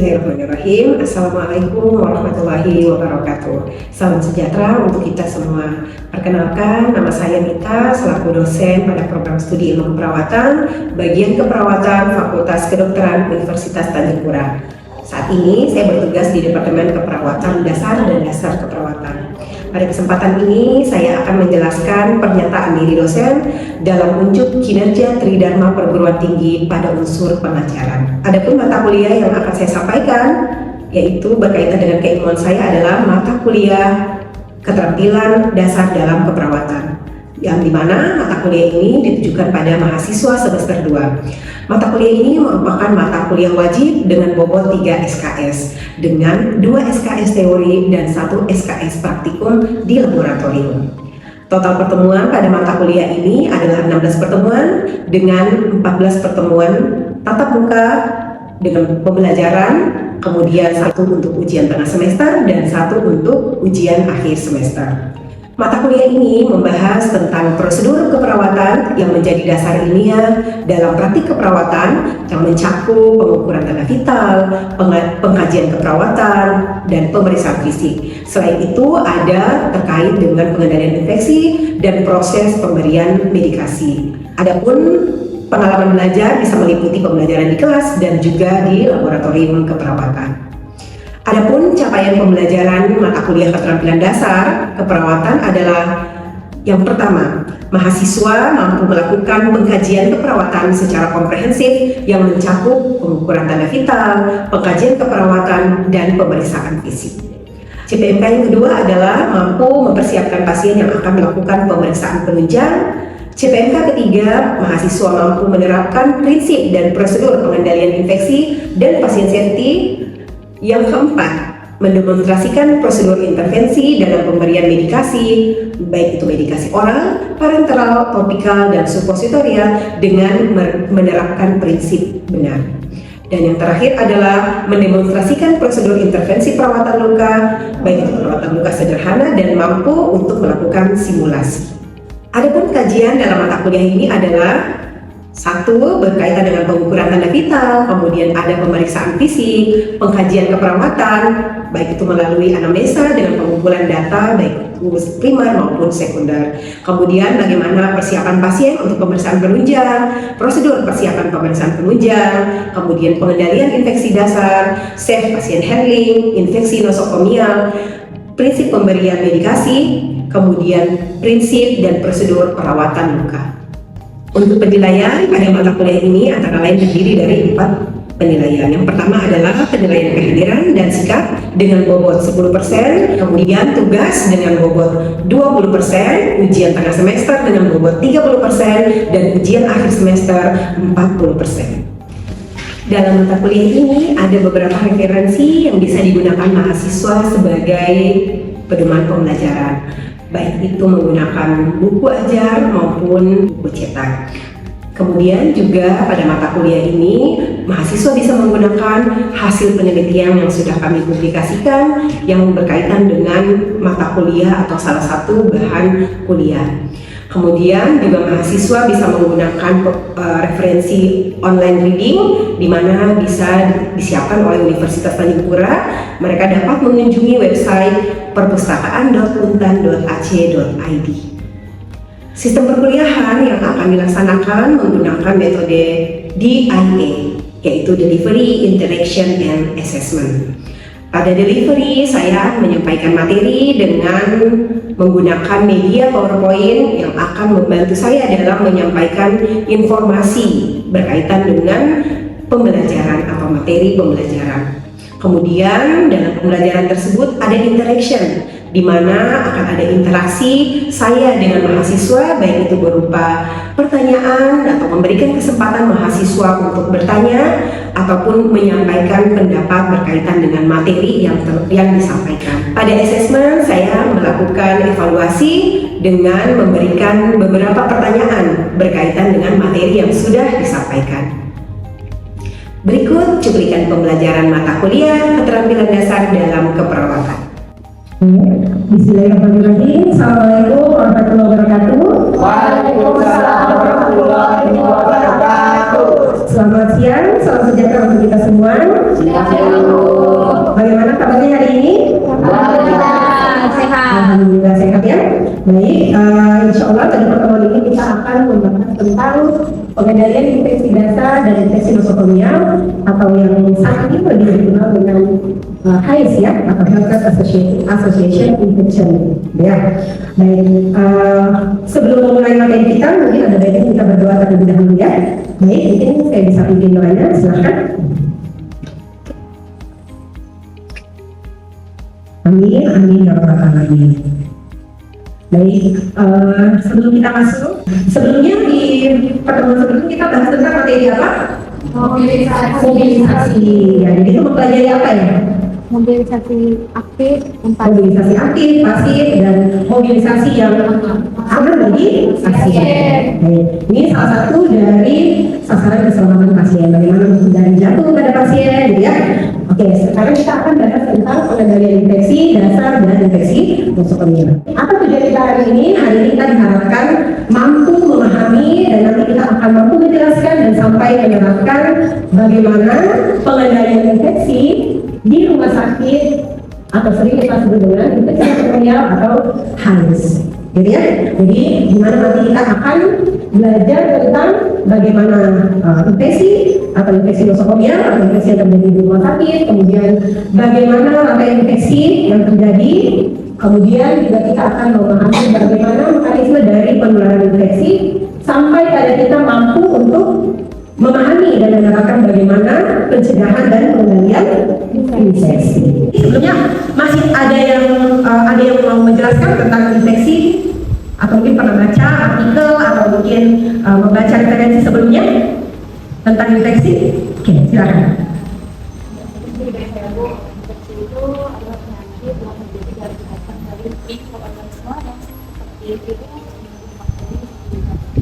Bismillahirrahmanirrahim. Assalamualaikum warahmatullahi wabarakatuh. Salam sejahtera untuk kita semua. Perkenalkan, nama saya Mita selaku dosen pada program studi ilmu keperawatan, bagian keperawatan Fakultas Kedokteran Universitas Tanjung Pura. Saat ini saya bertugas di Departemen Keperawatan Dasar dan Dasar Keperawatan. Pada kesempatan ini saya akan menjelaskan pernyataan diri dosen dalam unjuk kinerja Tridharma Perguruan Tinggi pada unsur pengajaran. Adapun mata kuliah yang akan saya sampaikan yaitu berkaitan dengan keilmuan saya adalah mata kuliah keterampilan dasar dalam keperawatan, yang dimana mata kuliah ini ditujukan pada mahasiswa semester 2. Mata kuliah ini merupakan mata kuliah wajib dengan bobot 3 SKS dengan 2 SKS teori dan 1 SKS praktikum di laboratorium. Total pertemuan pada mata kuliah ini adalah 16 pertemuan dengan 14 pertemuan tatap muka dengan pembelajaran, kemudian 1 untuk ujian tengah semester dan 1 untuk ujian akhir semester. Mata kuliah ini membahas tentang prosedur keperawatan yang menjadi dasar ilmiah dalam praktik keperawatan yang mencakup pengukuran tanda vital, pengkajian keperawatan, dan pemeriksaan fisik. Selain itu ada terkait dengan pengendalian infeksi dan proses pemberian medikasi. Adapun pengalaman belajar bisa meliputi pembelajaran di kelas dan juga di laboratorium keperawatan. Adapun capaian pembelajaran mata kuliah keterampilan dasar keperawatan adalah yang pertama, mahasiswa mampu melakukan pengkajian keperawatan secara komprehensif yang mencakup pengukuran tanda vital, pengkajian keperawatan, dan pemeriksaan fisik. CPMK yang kedua adalah mampu mempersiapkan pasien yang akan melakukan pemeriksaan penunjang. CPMK ketiga, mahasiswa mampu menerapkan prinsip dan prosedur pengendalian infeksi dan pasien safety. Yang keempat, mendemonstrasikan prosedur intervensi dalam pemberian medikasi, baik itu medikasi oral, parenteral, topikal, dan suppositorial dengan menerapkan prinsip benar. Dan yang terakhir adalah mendemonstrasikan prosedur intervensi perawatan luka, baik itu perawatan luka sederhana dan mampu untuk melakukan simulasi. Adapun kajian dalam mata kuliah ini adalah 1. Berkaitan dengan pengukuran tanda vital, kemudian ada pemeriksaan fisik, pengkajian keperawatan, baik itu melalui anamnesa dengan pengumpulan data, baik itu primer maupun sekunder. Kemudian bagaimana persiapan pasien untuk pemeriksaan penunjang, prosedur persiapan pemeriksaan penunjang, kemudian pengendalian infeksi dasar, safe pasien handling, infeksi nosokomial, prinsip pemberian medikasi, kemudian prinsip dan prosedur perawatan luka. Untuk penilaian pada mata kuliah ini antara lain terdiri dari 4 penilaian. Yang pertama adalah penilaian kehadiran dan sikap dengan bobot 10%, kemudian tugas dengan bobot 20%, ujian tengah semester dengan bobot 30%, dan ujian akhir semester 40%. Dalam mata kuliah ini ada beberapa referensi yang bisa digunakan mahasiswa sebagai pedoman pembelajaran, baik itu menggunakan buku ajar maupun buku cetak. Kemudian juga pada mata kuliah ini mahasiswa bisa menggunakan hasil penelitian yang sudah kami publikasikan yang berkaitan dengan mata kuliah atau salah satu bahan kuliah. Kemudian juga mahasiswa bisa menggunakan referensi online reading di mana bisa disiapkan oleh Universitas Tanjung Pura. Mereka dapat mengunjungi website perpustakaan.untan.ac.id. Sistem perkuliahan yang akan dilaksanakan menggunakan metode DIA, yaitu Delivery, Interaction, and Assessment. Pada delivery, saya menyampaikan materi dengan menggunakan media PowerPoint yang akan membantu saya dalam menyampaikan informasi berkaitan dengan pembelajaran atau materi pembelajaran. Kemudian dalam pembelajaran tersebut ada interaction, di mana akan ada interaksi saya dengan mahasiswa, baik itu berupa pertanyaan atau memberikan kesempatan mahasiswa untuk bertanya ataupun menyampaikan pendapat berkaitan dengan materi yang disampaikan. Pada assessment saya melakukan evaluasi dengan memberikan beberapa pertanyaan berkaitan dengan materi yang sudah disampaikan. Berikut cuplikan pembelajaran mata kuliah keterampilan dasar dalam keperawatan. Bismillahirrahmanirrahim. Assalamualaikum warahmatullahi wabarakatuh. Waalaikumsalam warahmatullahi wabarakatuh. Selamat siang, salam sejahtera untuk kita semua. Selamat siang. Bagaimana kabarnya hari ini? Sehat. Alhamdulillah sehat ya. Baik, insya Allah pada pertemuan ini kita akan membahas tentang pengendalian infeksi dasar dan infeksi nosokomial atau yang saat ini lebih dikenal dengan HAIS ya, atau Healthcare Association Infection ya. Baik, sebelum memulai materi kita mungkin ada baiknya kita berdoa terlebih dahulu ya. Baik, mungkin saya bisa pimpin doanya, silahkan. Amin, amin ya rabbal alamin. Baik, sebelum kita masuk, sebelumnya di pertemuan sebelumnya kita bahas tentang materi apa? Mobilisasi. Ya, jadi itu mempelajari apa ya? Mobilisasi aktif, Mobilisasi aktif, pasif, dan mobilisasi yang aman bagi pasien. Baik, ini salah satu dari sasaran keselamatan pasien. Bagaimana menghindari jatuh pada pasien, gitu ya? Oke, sekarang kita akan bahas tentang pengendalian infeksi dasar dan infeksi nosokomial. Apa tujuan kita hari ini? Hari ini kita diharapkan mampu memahami dan nanti kita akan mampu menjelaskan dan sampai menerapkan bagaimana pengendalian infeksi di rumah sakit atau sering kita sebut dengan infeksi nosokomial atau HAIS. Jadi ya, jadi gimana nanti kita akan belajar tentang bagaimana infeksi atau infeksi nosokomial atau infeksi yang terjadi di rumah sakit, kemudian bagaimana rantai infeksi yang terjadi, kemudian juga kita akan memahami bagaimana mekanisme dari penularan infeksi sampai pada kita mampu untuk memahami dan menerapkan bagaimana pencegahan dan pengendalian infeksi. Sebelumnya masih ada yang mau menjelaskan tentang infeksi atau mungkin pernah baca artikel atau mungkin membaca referensi sebelumnya tentang infeksi? Oke, silakan.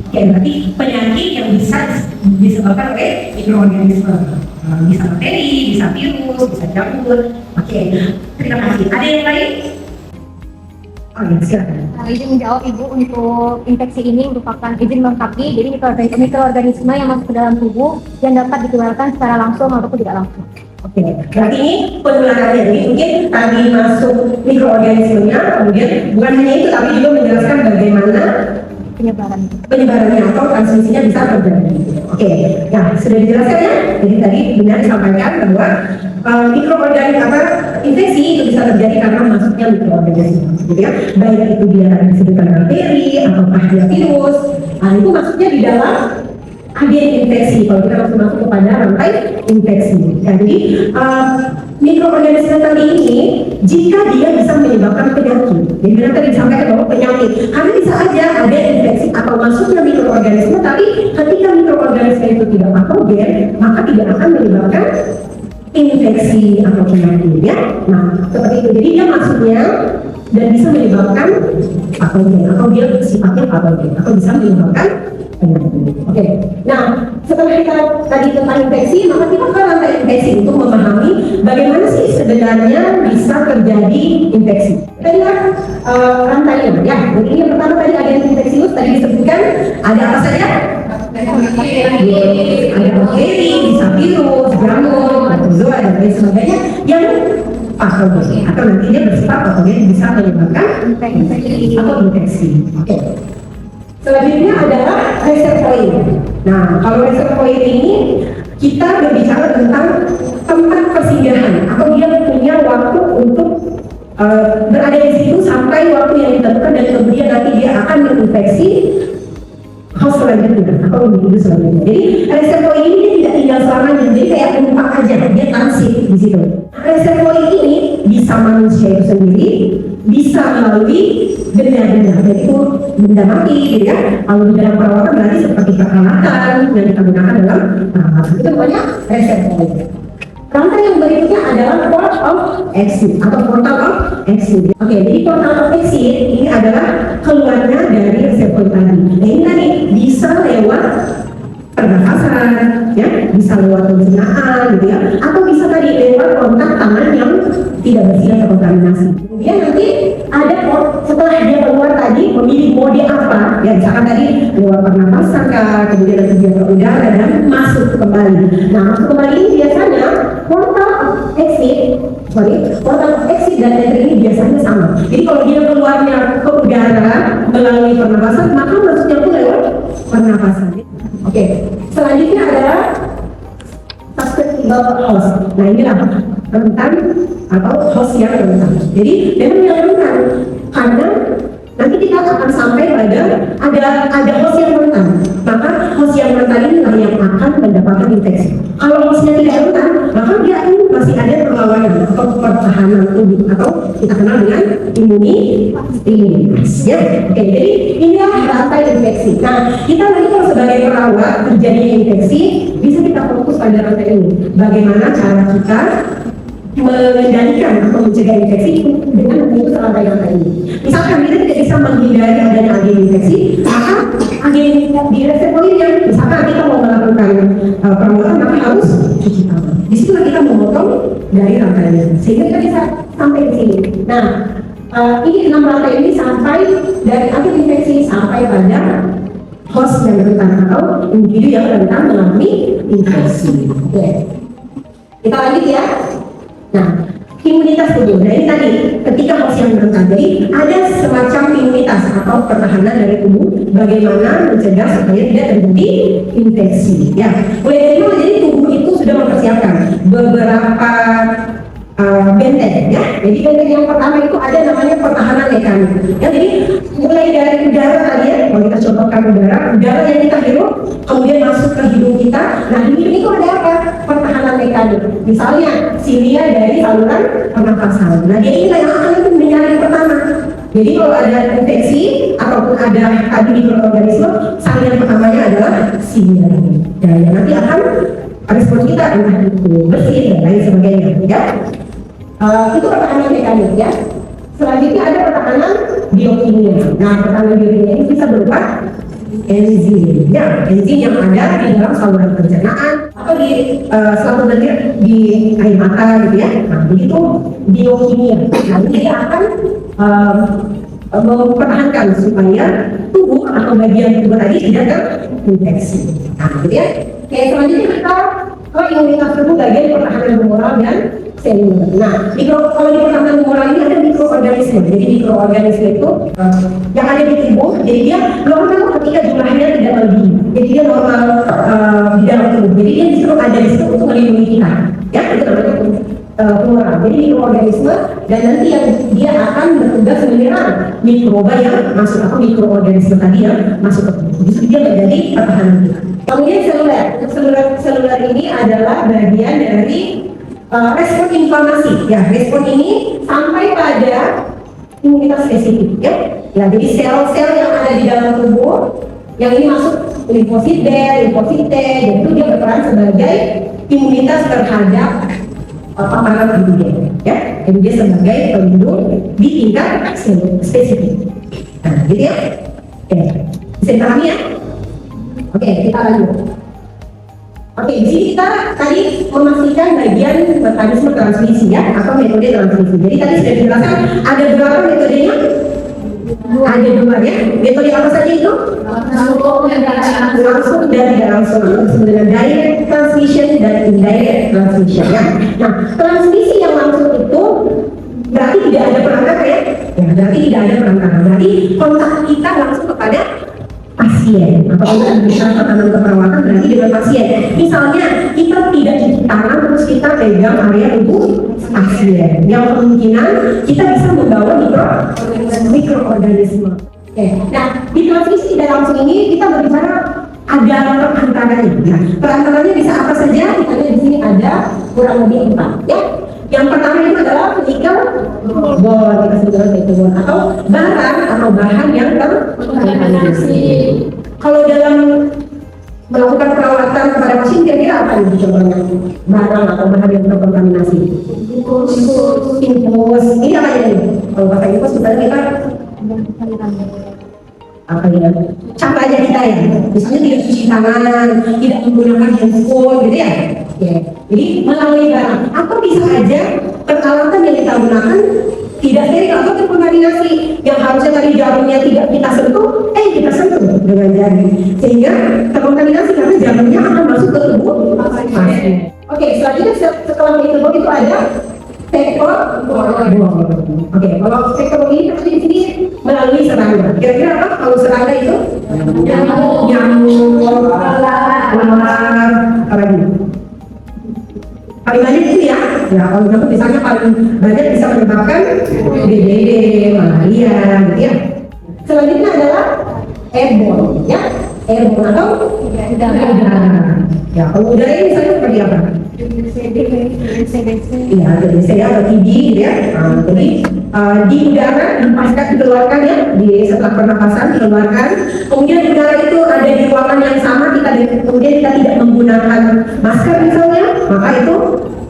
Oke, berarti penyakit yang bisa disebabkan oleh mikroorganisme, bisa bakteri, bisa virus, bisa jamur. Oke, terima kasih. Ada yang lain? Oh ya, silakan. Izin menjawab Ibu, untuk infeksi ini merupakan izin melengkapi, jadi mikroorganisme yang masuk ke dalam tubuh yang dapat ditularkan secara langsung ataupun tidak langsung. Oke, berarti ini penularannya. Jadi mungkin tadi masuk mikroorganismenya, kemudian bukan hanya itu, tapi juga menjelaskan bagaimana penyebarannya atau transmisinya bisa terjadi. Oke, nah sudah dijelaskan ya. Jadi tadi benar disampaikan bahwa mikroorganisme infeksi itu bisa terjadi karena masuknya mikroorganisme, gitu ya. Baik itu dia disebutkan bakteri ataukah dia virus, itu masuknya di dalam agen infeksi. Kalau kita langsung masuk kepada rantai infeksi. Ya, jadi mikroorganisme tadi ini jika dia bisa menyebabkan penyakit, jadi benar tadi disampaikan bahwa penyakit, karena bisa aja ada infeksi atau masuknya mikroorganisme, tapi ketika mikroorganisme itu tidak patogen, maka tidak akan menyebabkan infeksi atau penyakit ya. Nah, seperti itu. Jadi dia masuknya dan bisa menyebabkan patogen atau dia sifatnya patogen atau bisa menyebabkan penyakit. Oke. Nah, setelah kita tadi tentang infeksi, maka kita ke rantai infeksi untuk memahami bagaimana sih sebenarnya bisa terjadi infeksi. Kita lihat rantainya ya. Jadi yang pertama tadi ada infeksius, tadi disebutkan ada apa saja? Ada bakteri, bisa virus, jamur, protozoa dan lain sebagainya yang patogen atau nantinya bersifat patogen bisa menyebabkan infeksi atau infeksi. Oke. Selanjutnya adalah reservoir. Nah, kalau reservoir ini kita berbicara tentang tempat persinggahan atau dia punya waktu untuk berada di situ sampai waktu yang ditentukan dan kemudian nanti dia akan menginfeksi host selanjutnya atau individu selanjutnya. Jadi reservoir ini dia tidak tinggal selamanya, jadi kayak penumpang aja, dia transit di situ. Reservoir ini bisa manusia itu sendiri, bisa melalui benda-benda, yaitu benda mati, gitu ya. Kalau di dalam perawatan berarti seperti peralatan yang kita gunakan dalam perawatan. Itu namanya reservoir. Rantai yang berikutnya adalah port of exit atau portal of exit. Oke, jadi portal of exit ini adalah keluarnya dari reservoir tadi. Nah, ini tadi bisa lewat pernafasan, ya, bisa lewat pencernaan, gitu ya, atau bisa tadi lewat kontak tangan yang tidak bersih atau kontaminasi. Kemudian nanti ada setelah dia keluar tadi memilih mode apa, ya misalkan tadi lewat pernafasan kah, kemudian nanti dia ke udara dan masuk kembali. Nah, masuk kembali ini biasanya portal of exit portal of exit dan entry ini biasanya sama. Jadi kalau dia keluarnya ke udara melalui pernapasan, maka masuknya pun lewat pernapasan. Oke, selanjutnya adalah susceptible host. Nah inilah rentan atau host yang rentan. Jadi memang yang rentan karena nanti kita akan sampai pada ada host yang rentan. Maka host yang rentan inilah yang akan mendapatkan infeksi. Kalau hostnya tidak rentan, maka dia ini masih ada perlawanan atau pertahanan tubuh atau kita kenal dengan imunitas. Ya, oke. Jadi inilah rantai infeksi. Nah, kita nanti kalau sebagai perawat terjadinya infeksi, bisa kita fokus pada rantai ini. Bagaimana cara kita mengendalikan atau mencegah infeksi dengan memutus rantai-rantai ini. Misalkan kita tidak bisa menghindari adanya agen infeksi, maka agen di reservoirnya, misalkan kita mau melakukan perawatan, maka harus cuci tangan. Di situ kita memotong dari rantainya, sehingga kita bisa sampai ke sini. Nah, ini 6 rantai ini sampai dari agen infeksi sampai pada host yang rentan atau individu yang rentan mengalami infeksi. Oke, kita lanjut ya. Nah, imunitas tubuh. Nah ini tadi ketika host yang rentan, jadi ada semacam imunitas atau pertahanan dari tubuh bagaimana mencegah supaya tidak terjadi infeksi. Ya, mulai dari mana? Jadi tubuh itu sudah mempersiapkan beberapa benteng. Ya, jadi benteng yang pertama itu ada namanya pertahanan mekanik. Ya, jadi mulai dari udara tadi ya, kalau kita contohkan udara yang kita hirup kemudian masuk ke hidung kita. Nah ini itu ada apa? Pertahanan mekanik. Misalnya silia dari saluran pernafasan. Nah dia inilah yang akan menjadi pertama. Jadi kalau ada infeksi ataupun ada tadi mikroorganisme, saluran pertamanya adalah silia. Dan yang nanti akan respon kita entah itu bersih dan lain sebagainya. Ya. Itu pertahanan mekanik ya. Selanjutnya ada pertahanan biokimia. Nah pertahanan biokimia ini bisa berupa enzim, ya, enzim yang ada di dalam saluran pencernaan atau di saluran di air mata gitu ya. Nah, begitu biokimia. Nah, ini akan mempertahankan supaya tubuh atau bagian tubuh tadi tidak terinfeksi. Nah, gitu ya. Oke, selanjutnya kita ke imunitas tubuh bagian pertahanan humoral dan seluler. Nah, kalau di pertahanan humoral ini ada mikroorganisme. Jadi mikroorganisme itu yang ada di tubuh, jadi dia normal ketika jumlahnya tidak lebih. Jadi dia normal di dalam tubuh. Jadi dia disuruh ada di situ untuk melindungi kita. Ya, itu namanya humoral. Jadi mikroorganisme dan nanti yang dia akan bertugas menyerang mikroba yang masuk atau mikroorganisme tadi yang masuk ke tubuh. Jadi dia menjadi pertahanan kita. Kemudian seluler. Seluler ini adalah bagian dari respon inflamasi. Ya, respon ini sampai pada imunitas spesifik. Ya, jadi sel-sel yang ada di dalam tubuh yang ini masuk limfosit B, limfosit T, dan itu dia berperan sebagai imunitas terhadap paparan antigen. Ya, jadi dia sebagai pelindung di tingkat spesifik. Nah, gitu ya. Oke, bisa dipahami ya? Oke, kita lanjut. Oke, di sini kita tadi memastikan bagian mekanisme transmisi ya, atau metode transmisi. Jadi tadi sudah dijelaskan ada berapa metodenya? Ada 2 ya. Metode apa saja itu? Langsung dan tidak langsung. Disebut dengan direct transmission dan indirect transmission ya. Nah, transmisi yang langsung itu berarti tidak ada perantara ya? Ya, berarti tidak ada perantara. Berarti kontak kita langsung kepada pasien atau kita bisa tekanan keperawatan berarti dengan pasien. Misalnya kita tidak cuci tangan terus kita pegang area tubuh pasien, yang kemungkinan kita bisa membawa mikroorganisme. Oke, nah di transmisi tidak langsung ini kita berbicara ada perantaranya. Nah, perantaranya bisa apa saja? Kita lihat di sini ada kurang lebih 4 ya. Yang pertama itu adalah chemical bond, kita sebut chemical bond atau barang atau bahan yang terkontaminasi. Kalau dalam melakukan perawatan kepada pasien kira-kira apa yang contohnya barang atau bahan yang terkontaminasi? Infus. Ini apa ya ini? Kalau bahasa infus misalnya kita apa ya? Contoh aja kita ya. Misalnya tidak cuci tangan, tidak menggunakan handphone gitu ya. Ya. Jadi melalui barang atau bisa aja peralatan yang kita gunakan tidak steril atau terkontaminasi yang harusnya tadi jarumnya tidak kita sentuh, kita sentuh dengan jari sehingga terkontaminasi karena jarumnya akan masuk ke tubuh pasien. Oke, selanjutnya setelah itu ada Oke, kalau spektrum ini pasti di sini melalui serangga. Kira-kira apa kalau serangga itu? Nyamuk, ular, apa lagi? Paling banyak itu ya. Ya, kalau nyamuk misalnya paling banyak bisa menyebabkan DBD, malaria, gitu ya. Selanjutnya adalah airborne, ya. Airborne atau udara. Ya, kalau udara ini misalnya seperti apa? Iya, TBC ya, atau TB gitu ya. Jadi di udara dilepaskan, dikeluarkan ya, setelah pernapasan dikeluarkan. Kemudian udara itu ada di ruangan yang sama, kemudian kita tidak menggunakan masker misalnya, maka itu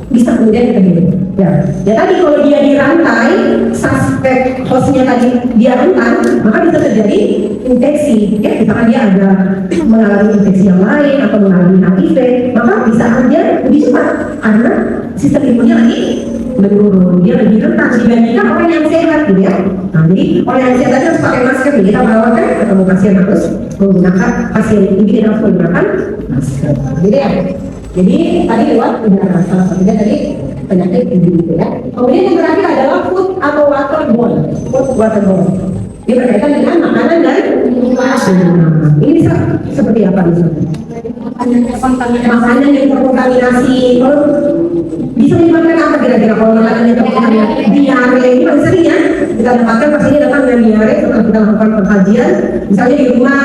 bisa kemudian kita hidup. Ya tadi kalau dia di rantai, suspek hostnya tadi dia rentan, maka bisa terjadi infeksi. Ya, misalkan dia ada mengalami infeksi yang lain atau mengalami HIV, maka bisa aja lebih cepat karena sistem imunnya lagi menurun, dia lebih rentan dibandingkan orang yang sehat, gitu ya. Nah, jadi orang yang sehat tadi harus pakai masker. Kita merawatkan ketemu pasien harus menggunakan ini kita harus menggunakan masker. Jadi tadi lewat udara, salah satunya tadi penyakit itu ya. Kemudian yang terakhir adalah food atau waterborne. Ini berkaitan dengan makanan dan minuman. Ini bisa seperti apa misalnya? Makanan yang terkontaminasi. Kalau bisa menyebabkan apa kira-kira kalau makanan yang terkontaminasi? Diare ini paling sering ya. Kita dapatkan pastinya datang dengan diare setelah kita lakukan pengkajian. Misalnya di rumah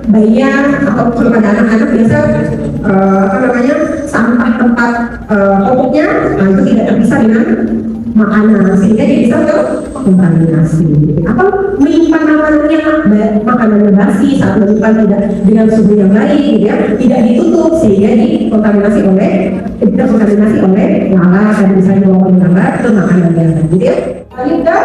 bayinya atau pada anak-anak biasa sampah tempat popoknya, nah itu tidak terpisah dengan makanan sehingga dia bisa terkontaminasi. Atau menyimpan makanannya basi saat menyimpan tidak dengan suhu yang baik, gitu ya, tidak ditutup sehingga dikontaminasi oleh lalat dan misalnya lalat itu makanannya, gitu ya. Lanjut ke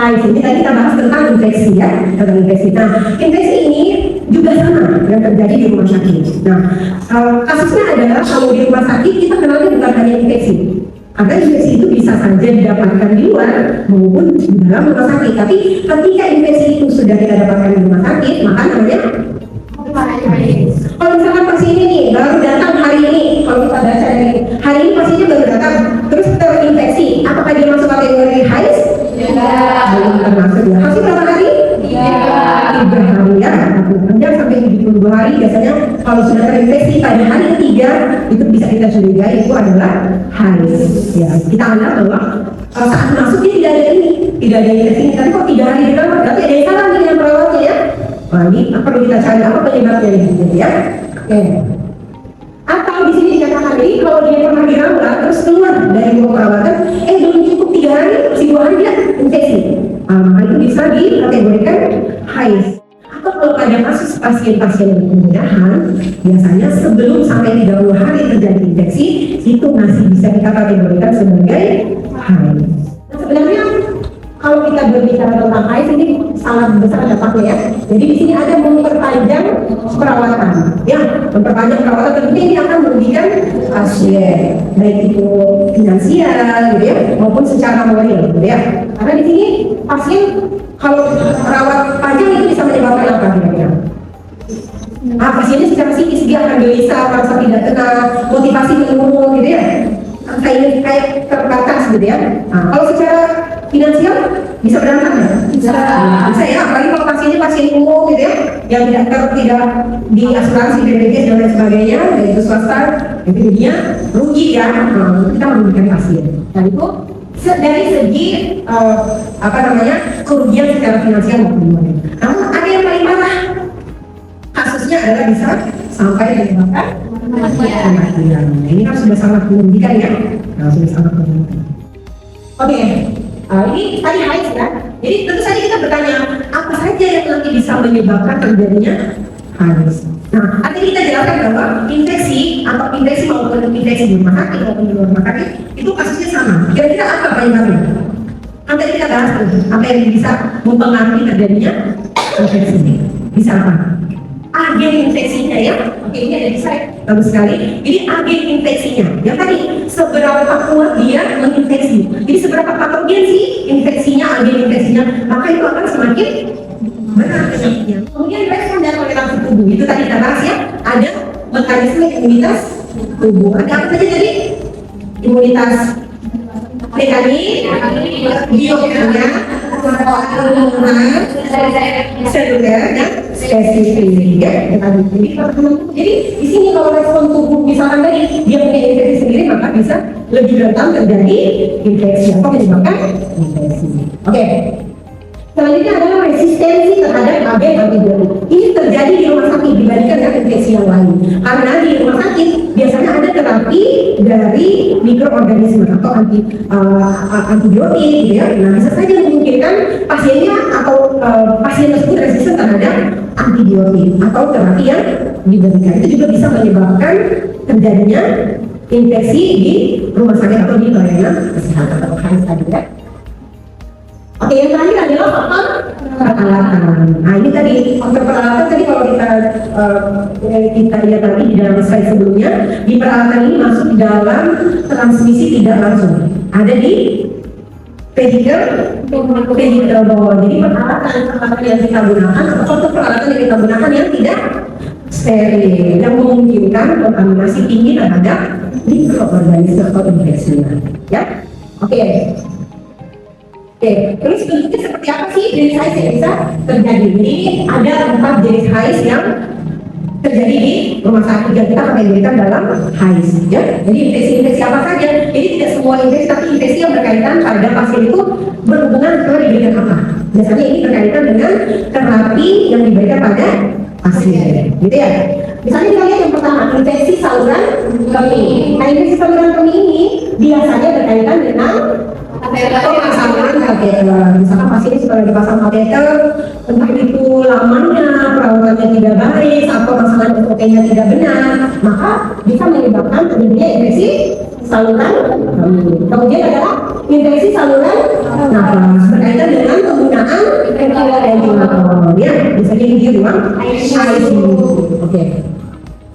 ini tadi kita bahas tentang infeksi ya, tentang infeksi. Nah, infeksi ini juga sama yang terjadi di rumah sakit. Nah, kasusnya adalah kalau di rumah sakit kita kenalnya bukan hanya infeksi. Karena infeksi itu bisa saja didapatkan di luar maupun di dalam rumah sakit. Tapi ketika infeksi itu sudah kita dapatkan di rumah sakit, maka namanya kalau misalkan pasien ini baru datang hari ini, kalau kita baca dari hari ini pasiennya baru datang, terus terinfeksi, apakah dia masuk kategori HIS? Belum termasuk ya. Masih berapa hari? 3 hari ya. Kemudian sampai 72 hari biasanya kalau sudah terinfeksi pada hari ketiga itu bisa kita curigai itu adalah HIS. Ya, kita anggap bahwa saat masuk dia tidak ada infeksi. Tapi kok 3 hari di dalam berarti ada yang salah dengan perawatnya ya. Nah, ini perlu kita cari apa penyebabnya gitu ya. Oke. Atau di sini dikatakan ini kalau dia pernah dirawat terus keluar dari ruang perawatan, belum cukup 3 hari, masih 2 hari dia infeksi. Maka itu bisa dikategorikan HIS. Atau kalau pada kasus pasien-pasien yang berkemudahan, biasanya sebelum sampai 30 hari terjadi infeksi, itu masih bisa kita kategorikan sebagai HIS. Nah, sebenarnya kalau kita berbicara tentang HIS ini sangat besar dampaknya ya. Jadi di sini ada memperpanjang perawatan, ya, memperpanjang perawatan tentunya ini akan merugikan pasien, baik itu finansial, gitu ya, maupun secara moral, gitu ya. Karena di sini pasien kalau perawat panjang itu bisa menyebabkan apa kira-kira? Pasiennya secara psikis dia akan gelisah, merasa tidak tenang, motivasi menurun, gitu ya. Kayak terbatas, gitu ya. Nah, kalau secara finansial bisa berdampak ya? Bisa ya, apalagi kalau pasiennya pasien umum gitu ya, yang tidak di asuransi BPJS dan lain sebagainya, yaitu swasta, itu dia rugi ya, kita merugikan pasien. Dan itu dari segi kerugian secara finansial maupun moneter. Namun ada yang paling parah, kasusnya adalah bisa sampai menyebabkan kematian. Ini kan sudah sangat merugikan ya, sudah sangat merugikan. Oke. Ini tadi HIS ya. Jadi tentu saja kita bertanya apa saja yang nanti bisa menyebabkan terjadinya HIS. Nah, artinya kita jelaskan bahwa infeksi maupun infeksi di rumah sakit maupun di luar rumah sakit itu kasusnya sama. Kira-kira apa penyebabnya? Kan tadi kita bahas apa yang bisa mempengaruhi terjadinya infeksi. Bisa apa? Agen infeksinya ya. Oke, ini ada di slide, bagus sekali. Jadi agen infeksinya, yang tadi seberapa kuat dia menginfeksi. Jadi seberapa patogen sih infeksinya, agen infeksinya, maka itu akan semakin berat penyakitnya. Kemudian respon dan toleransi tubuh, itu tadi kita bahas ya. Ada mekanisme imunitas tubuh. Ada apa saja tadi? imunitas mekanik, biokimia, seluler, dan spesifik. Ya, jadi di sini kalau respon tubuh misalkan tadi dia punya infeksi sendiri, maka bisa lebih rentan terjadi infeksi atau menyebabkan infeksi. Oke. Selanjutnya adalah resistensi terhadap agen antibiotik. Ini terjadi di rumah sakit dibandingkan dengan infeksi yang lain. Karena di rumah sakit biasanya ada terapi dari mikroorganisme atau antibiotik, gitu ya. Nah, bisa saja memungkinkan pasiennya atau pasien tersebut resisten terhadap antibiotik atau terapi yang diberikan. Itu juga bisa menyebabkan terjadinya infeksi di rumah sakit atau di pelayanan kesehatan atau HIS tadi, ya. Oke, yang terakhir adalah faktor peralatan. Nah, ini tadi faktor peralatan tadi kalau kita lihat tadi di dalam slide sebelumnya, di peralatan ini masuk di dalam transmisi tidak langsung. Ada di vehicle bawah. Jadi peralatan yang kita gunakan atau faktor peralatan yang kita gunakan yang tidak steril, yang memungkinkan kontaminasi tinggi terhadap mikroorganisme atau infeksi. Ya, oke. Oke, terus bentuknya seperti apa sih jenis HIS yang bisa terjadi? Ini ada 4 jenis HIS yang terjadi di rumah sakit yang kita kategorikan dalam HIS, ya. Jadi infeksi-infeksi apa saja? Jadi tidak semua infeksi, tapi infeksi yang berkaitan pada pasien itu berhubungan dengan diberikan apa? Biasanya ini berkaitan dengan terapi yang diberikan pada pasien, gitu ya. Misalnya kita lihat yang pertama, infeksi saluran kemih. Nah, infeksi saluran kemih ini biasanya berkaitan dengan pemasangan kateter. Misalkan pasien sudah dipasang kateter, entah itu lamanya, perawatannya tidak baik, atau pemasangan SOP-nya tidak benar, maka bisa menyebabkan terjadinya infeksi saluran kemih. Kemudian adalah infeksi saluran nafas berkaitan dengan penggunaan ventilator. Ya, biasanya di ruang ICU. Oke.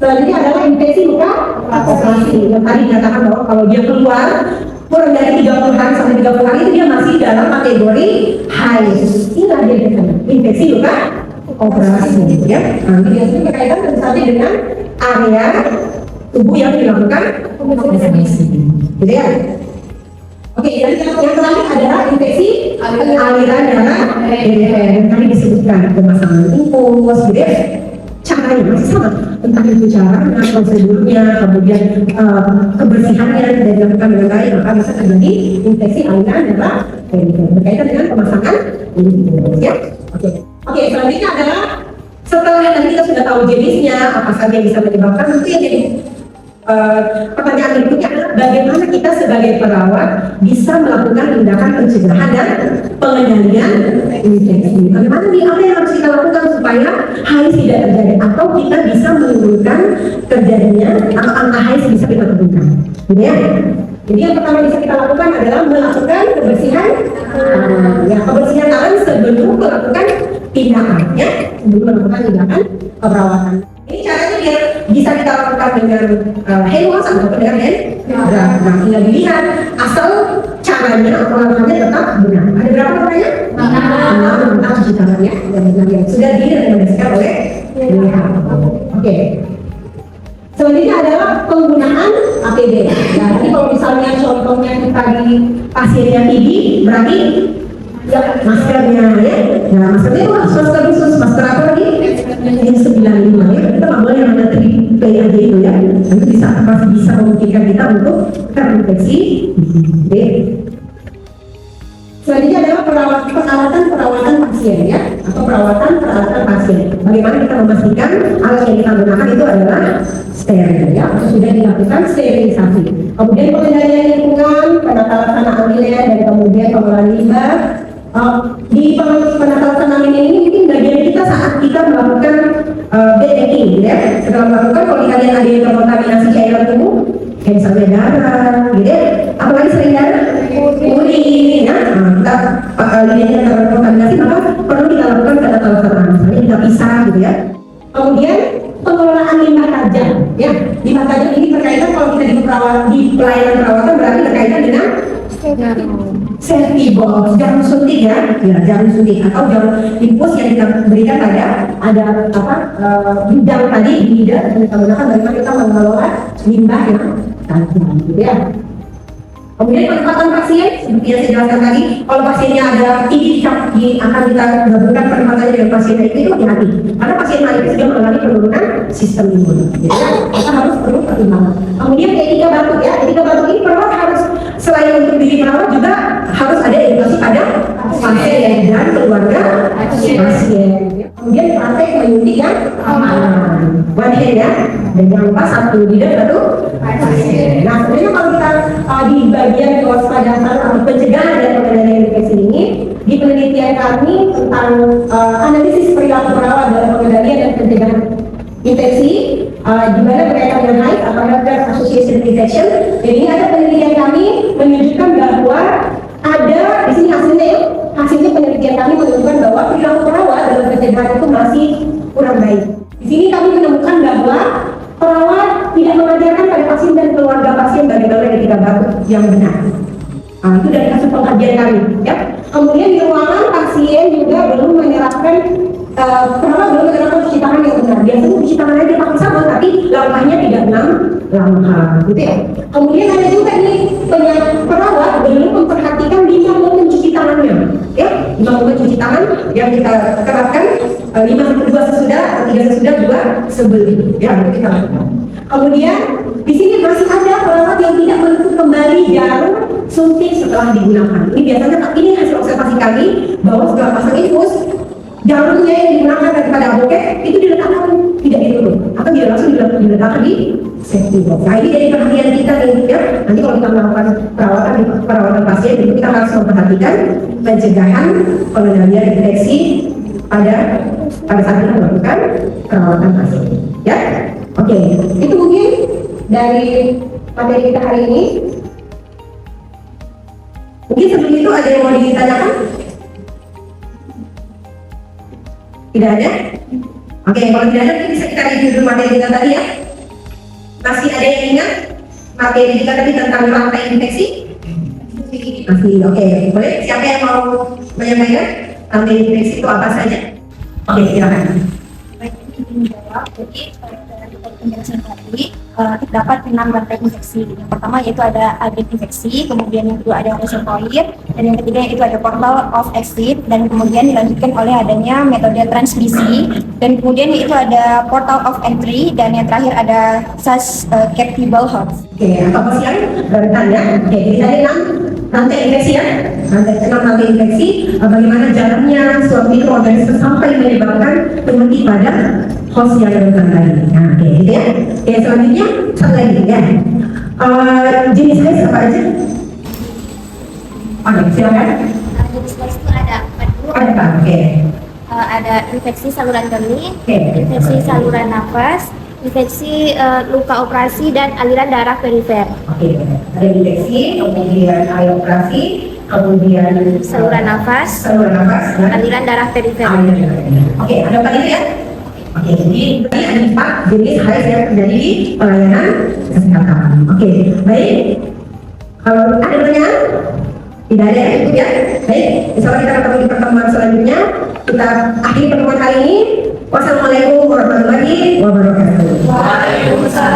Selanjutnya adalah infeksi luka operasi. Yang tadi dikatakan bahwa kalau dia keluar kurang dari 30 hari sampai 30 hari itu dia masih dalam kategori HIS. Inilah dia biasanya infeksi luka operasi, ya. Nanti biasanya berkaitan misalnya dengan area tubuh yang dilakukan operasi, gitu ya. Oke, yang terakhir adalah infeksi aliran darah yang tadi disebutkan pemasangan infus, gitu ya. Caranya masih sama, entah itu caranya, prosedurnya, kemudian kebersihannya dan dilakukan dengan baik, maka bisa terjadi infeksi aliran darah berkaitan dengan pemasangan infus, ya. Oke, selanjutnya adalah setelah tadi kita sudah tahu jenisnya, apa saja yang bisa menyebabkan, nanti yang jadi pertanyaan berikutnya adalah bagaimana kita sebagai perawat bisa melakukan tindakan pencegahan dan pengendalian infeksi. Bagaimana nih, apa yang harus kita lakukan supaya HIS tidak terjadi atau kita bisa menimbulkan terjadinya atau angka HIS bisa kita turunkan, gitu ya. Jadi yang pertama bisa kita lakukan adalah melakukan kebersihan, ya, kebersihan tangan sebelum melakukan tindakan, ya, sebelum melakukan tindakan perawatan. Ini caranya biar bisa kita lakukan dengan hand wash atau dengan hand rub. Nah, tinggal dilihat asal caranya atau langkahnya tetap benar. Ada berapa caranya? 6 langkah cuci tangannya yang benar yang sudah direkomendasikan oleh WHO. Oke. Selanjutnya adalah penggunaan APD. Nah, jadi kalau misalnya contohnya kita di pasiennya TB, berarti ya maskernya, ya. Nah, maskernya masker khusus, masker apa lagi? Yang 95, ya. Kita nggak boleh yang ada 3P aja itu, ya. Itu masih bisa memungkinkan kita untuk terinfeksi. Oke. Selanjutnya adalah perawatan pasien, ya, atau perawatan pasien. Bagaimana kita memastikan alat yang kita gunakan itu adalah steril, ya, atau sudah dilakukan sterilisasi. Kemudian pengendalian lingkungan, penata laksanaan wilayah, dan kemudian pengelolaan limbah. Di penata laksanaan ini mungkin bagian kita saat kita melakukan backpacking, ya. Setelah melakukan, kalau kita lihat ada yang terkontaminasi cairan tubuh, kayak misalnya darah, gitu ya. Apalagi sering darah, urin, ya. Kita lihatnya terkontaminasi, maka perlu kita lakukan penata laksanaan, misalnya kita pisah, gitu ya. Kemudian pengelolaan limbah tajam, ya. Limbah tajam ini berkaitan kalau kita di pelayanan perawatan berarti berkaitan dengan safety box, jarum suntik, ya, jarum suntik atau jarum infus yang kita berikan pada ada bidang tadi di hidung yang kita gunakan bagaimana kita mengelola limbah yang tajam, gitu ya. Kemudian penempatan pasien, seperti yang saya jelaskan tadi, kalau pasiennya ada tinggi akan kita gabungkan penempatannya dengan pasien itu hati-hati. Karena pasien itu sudah mengalami penurunan sistem imun. Jadi kita harus perlu pertimbangan. Kemudian etika batuk ya, etika batuk ini perawat harus selain untuk diri perawat juga harus ada edukasi pada pasien dan keluarga pasien. Kemudian praktek menyuntik yang aman. One hand ya, dan jangan lupa satu lidah satu pasien. Nah sebenarnya kalau kita di bagian kewaspadaan atau pencegahan dan pengendalian infeksi ini, di penelitian kami tentang analisis perilaku perawat dalam pengendalian dan pencegahan infeksi, di mana berkaitan dengan HIV atau Healthcare Association Infection. Jadi ini ada penelitian kami menunjukkan bahwa ada di sini hasilnya penelitian kami menunjukkan bahwa perilaku perawat dalam pencegahan itu masih kurang baik. Di sini kami menemukan bahwa perawat tidak mengajarkan pada pasien dan keluarga pasien bagaimana etika batuk yang benar. Itu dari hasil pengkajian kami. Ya. Kemudian di ruangan pasien juga belum menerapkan perawat belum menerapkan cuci tangan yang benar. Biasanya cuci tangan aja pakai sabun, tapi langkahnya tidak langkah, gitu ya. Kemudian ada juga nih perawat belum memperhatikan 5 momen cuci tangannya. Ya, 5 momen cuci tangan yang kita terapkan 5-2 sesudah atau 3 sesudah 2 sebelum. Ya, itu kita lakukan. Kemudian di sini masih ada perawat yang tidak menutup kembali jarum suntik setelah digunakan. Ini biasanya ini hasil observasi kami bahwa setelah pasang infus jarumnya yang digunakan daripada aboket itu diletakkan tidak ditutup atau dia langsung diletakkan di safety box. Nah ini jadi perhatian kita nih ya. Nanti kalau kita melakukan perawatan pasien itu kita harus memperhatikan pencegahan pengendalian infeksi pada saat kita melakukan perawatan pasien. Ya, oke. Itu mungkin dari materi kita hari ini. Mungkin sebelum itu ada yang mau ditanyakan? Tidak ada? Oke, kalau tidak ada bisa kita review dulu materi kita tadi ya. Masih ada yang ingat materi kita tadi tentang rantai infeksi? Masih, oke. Boleh? Siapa yang mau menyampaikan rantai infeksi itu apa saja? Oke, silakan. Baik, menjawab. Jadi dari penjelasan tadi terdapat 6 rantai infeksi. Yang pertama yaitu ada agen infeksi, kemudian yang kedua ada reservoir, dan yang ketiga yaitu ada portal of exit, dan kemudian dilanjutkan oleh adanya metode transmisi, dan kemudian yaitu ada portal of entry, dan yang terakhir ada susceptible host. Oke, apa siang? Rentan ya. Oke, jadi ada 6 rantai infeksi ya. Rantai infeksi, bagaimana jalannya suatu mikroorganisme sampai menyebabkan penyakit pada host yang rentan tadi. Nah, oke, gitu ya. Oke, selanjutnya satu lagi ya. Jenis HIV apa aja? Oke, silakan. Jenis HIV itu ada Ada apa? Oke. ada infeksi saluran kemih, Oke. infeksi saluran nafas, infeksi luka operasi, dan aliran darah perifer. Oke, ada infeksi, kemudian area operasi, kemudian Saluran nafas, dan aliran darah perifer. Oke, ada apa itu ya? Oke, jadi ada 4 jenis HIV yang terjadi di pelayanan kesehatan. Oke, baik. Kalau ada pertanyaan? Tidak ada ya, cukup ya. Baik, insya Allah kita ketemu di pertemuan selanjutnya. Kita akhiri pertemuan hari ini. Wassalamualaikum warahmatullahi wabarakatuh. Waalaikumsalam.